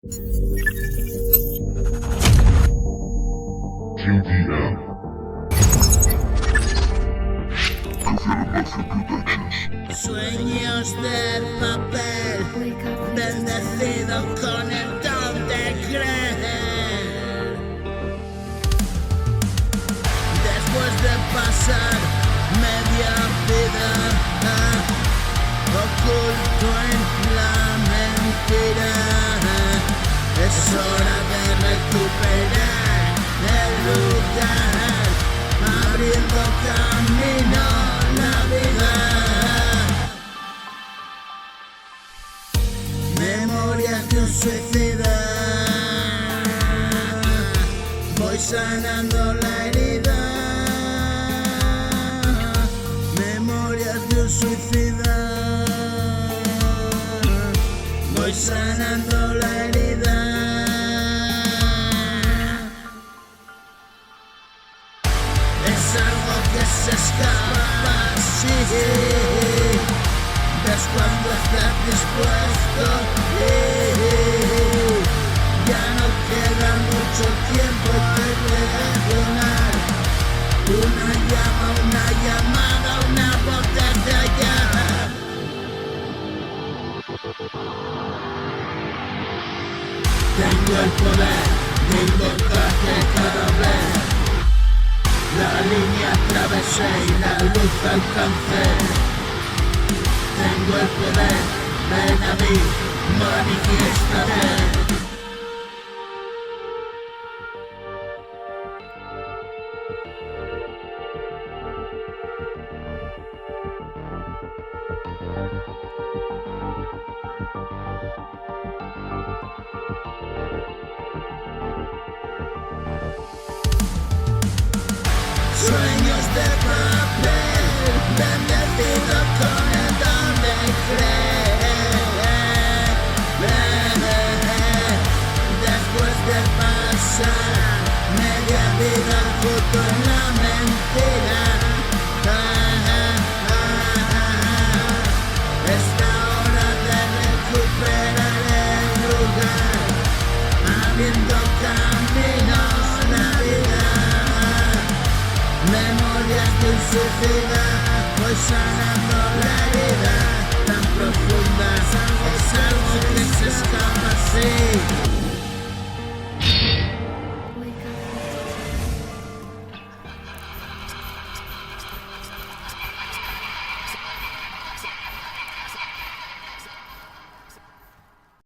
QDM. Sueños de papel, bendecido con el don de creer. Después de pasar media vida oculto en la mentira, es hora de recuperar el lugar, abriendo camino la vida. Memorias de un suicida, voy sanando la herida. Memorias de un suicida, voy sanando la herida. Es algo que se escapa así. Ves cuando estás dispuesto, ya no queda mucho tiempo que reaccionar. Una llama, una llamada, una voz desde allá. Tengo el poder de encontrarte cada vez. La línea atravesé y la luz alcancé. Tengo el poder, ven a mí, manifiéstate. Sueños de papel, bendecido con el don de creer. Después de pasar media vida oculto en la mentira, es la hora de recuperar el lugar, abriendo camino la vida. Memorias de un suicida, voy sanando la herida tan profunda, es algo que se escapa así.